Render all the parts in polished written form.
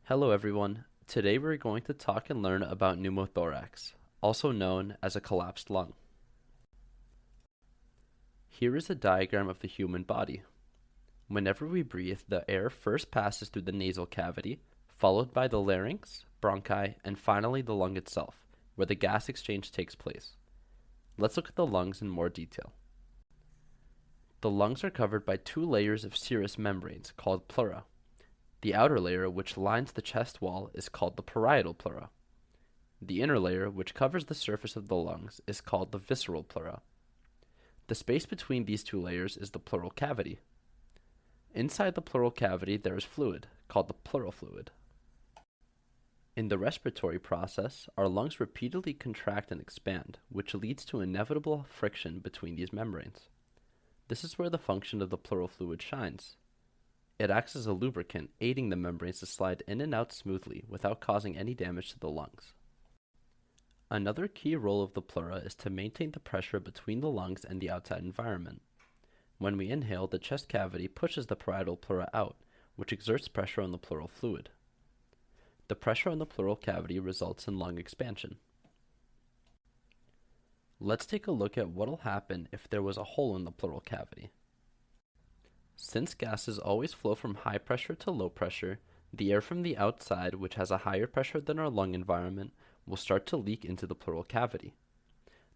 Hello everyone. Today we're going to talk and learn about pneumothorax, also known as a collapsed lung. Here is a diagram of the human body. Whenever we breathe, the air first passes through the nasal cavity, followed by the larynx, bronchi, and finally the lung itself, where the gas exchange takes place. Let's look at the lungs in more detail. The lungs are covered by two layers of serous membranes called pleura. The outer layer, which lines the chest wall, is called the parietal pleura. The inner layer, which covers the surface of the lungs, is called the visceral pleura. The space between these two layers is the pleural cavity. Inside the pleural cavity there is fluid, called the pleural fluid. In the respiratory process, our lungs repeatedly contract and expand, which leads to inevitable friction between these membranes. This is where the function of the pleural fluid shines. It acts as a lubricant, aiding the membranes to slide in and out smoothly without causing any damage to the lungs. Another key role of the pleura is to maintain the pressure between the lungs and the outside environment. When we inhale, the chest cavity pushes the parietal pleura out, which exerts pressure on the pleural fluid. The pressure on the pleural cavity results in lung expansion. Let's take a look at what will happen if there was a hole in the pleural cavity. Since gases always flow from high pressure to low pressure, the air from the outside, which has a higher pressure than our lung environment, will start to leak into the pleural cavity.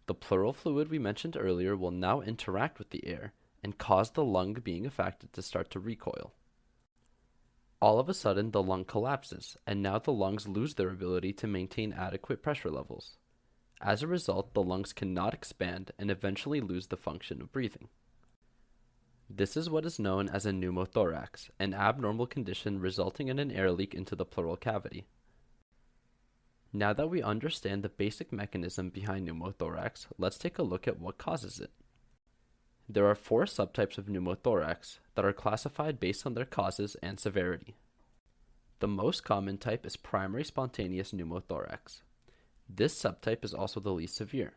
The pleural fluid we mentioned earlier will now interact with the air and cause the lung being affected to start to recoil. All of a sudden, the lung collapses, and now the lungs lose their ability to maintain adequate pressure levels. As a result, the lungs cannot expand and eventually lose the function of breathing. This is what is known as a pneumothorax, an abnormal condition resulting in an air leak into the pleural cavity. Now that we understand the basic mechanism behind pneumothorax, let's take a look at what causes it. There are 4 subtypes of pneumothorax that are classified based on their causes and severity. The most common type is primary spontaneous pneumothorax. This subtype is also the least severe.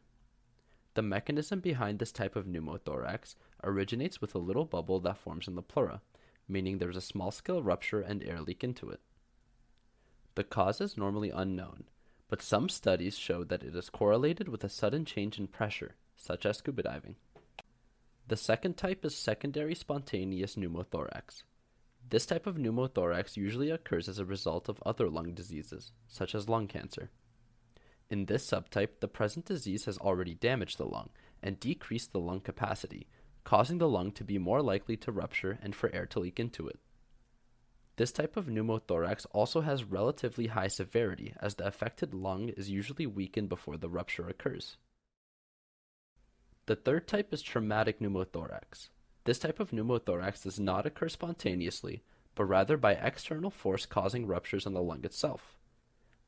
The mechanism behind this type of pneumothorax originates with a little bubble that forms in the pleura, meaning there's a small-scale rupture and air leak into it. The cause is normally unknown, but some studies show that it is correlated with a sudden change in pressure, such as scuba diving. The second type is secondary spontaneous pneumothorax. This type of pneumothorax usually occurs as a result of other lung diseases, such as lung cancer. In this subtype, the present disease has already damaged the lung and decreased the lung capacity, causing the lung to be more likely to rupture and for air to leak into it. This type of pneumothorax also has relatively high severity, as the affected lung is usually weakened before the rupture occurs. The third type is traumatic pneumothorax. This type of pneumothorax does not occur spontaneously, but rather by external force causing ruptures in the lung itself.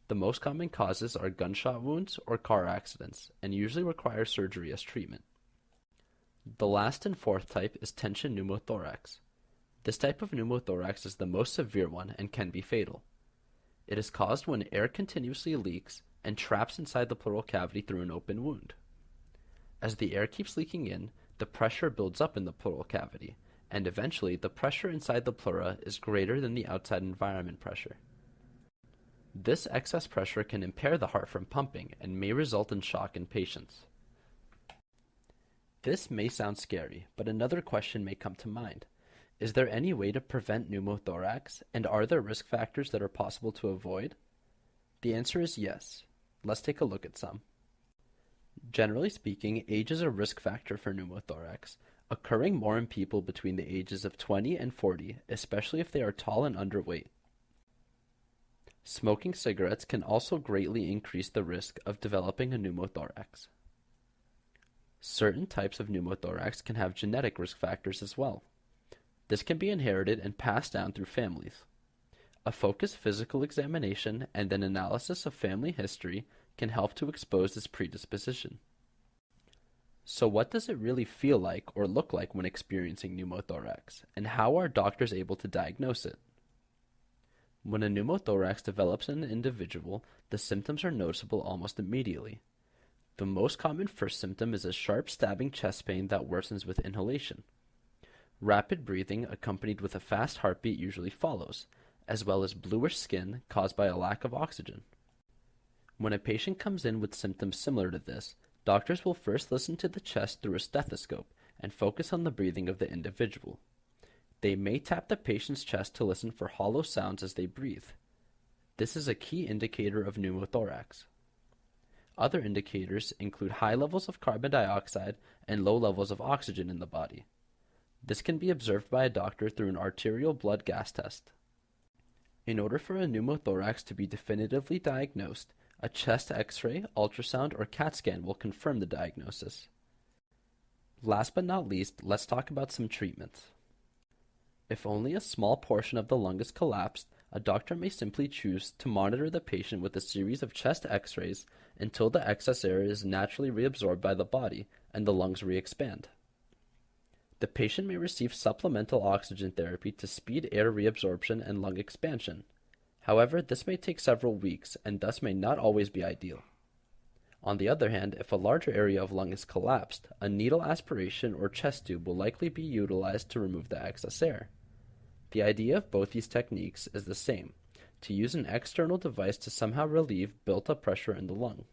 The most common causes are gunshot wounds or car accidents, and usually require surgery as treatment. The last and fourth type is tension pneumothorax. This type of pneumothorax is the most severe one and can be fatal. It is caused when air continuously leaks and traps inside the pleural cavity through an open wound. As the air keeps leaking in, the pressure builds up in the pleural cavity, and eventually the pressure inside the pleura is greater than the outside environment pressure. This excess pressure can impair the heart from pumping and may result in shock in patients. This may sound scary, but another question may come to mind. Is there any way to prevent pneumothorax, and are there risk factors that are possible to avoid? The answer is yes. Let's take a look at some. Generally speaking, age is a risk factor for pneumothorax, occurring more in people between the ages of 20 and 40, especially if they are tall and underweight. Smoking cigarettes can also greatly increase the risk of developing a pneumothorax. Certain types of pneumothorax can have genetic risk factors as well. This can be inherited and passed down through families. A focused physical examination and an analysis of family history can help to expose this predisposition. So what does it really feel like or look like when experiencing pneumothorax, and how are doctors able to diagnose it? When a pneumothorax develops in an individual, the symptoms are noticeable almost immediately. The most common first symptom is a sharp stabbing chest pain that worsens with inhalation. Rapid breathing accompanied with a fast heartbeat usually follows, as well as bluish skin caused by a lack of oxygen. When a patient comes in with symptoms similar to this, doctors will first listen to the chest through a stethoscope and focus on the breathing of the individual. They may tap the patient's chest to listen for hollow sounds as they breathe. This is a key indicator of pneumothorax. Other indicators include high levels of carbon dioxide and low levels of oxygen in the body. This can be observed by a doctor through an arterial blood gas test. In order for a pneumothorax to be definitively diagnosed, a chest X-ray, ultrasound, or CAT scan will confirm the diagnosis. Last but not least, let's talk about some treatments. If only a small portion of the lung is collapsed, a doctor may simply choose to monitor the patient with a series of chest X-rays until the excess air is naturally reabsorbed by the body and the lungs re-expand. The patient may receive supplemental oxygen therapy to speed air reabsorption and lung expansion. However, this may take several weeks and thus may not always be ideal. On the other hand, if a larger area of lung is collapsed, a needle aspiration or chest tube will likely be utilized to remove the excess air. The idea of both these techniques is the same, to use an external device to somehow relieve built-up pressure in the lung.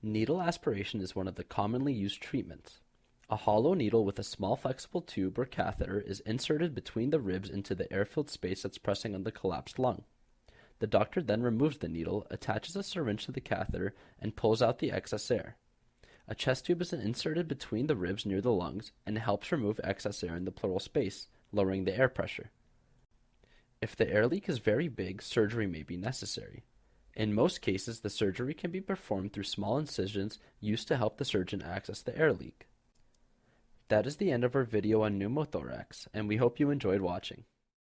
Needle aspiration is one of the commonly used treatments. A hollow needle with a small flexible tube or catheter is inserted between the ribs into the air-filled space that's pressing on the collapsed lung. The doctor then removes the needle, attaches a syringe to the catheter, and pulls out the excess air. A chest tube is inserted between the ribs near the lungs and helps remove excess air in the pleural space, lowering the air pressure. If the air leak is very big, surgery may be necessary. In most cases, the surgery can be performed through small incisions used to help the surgeon access the air leak. That is the end of our video on pneumothorax, and we hope you enjoyed watching.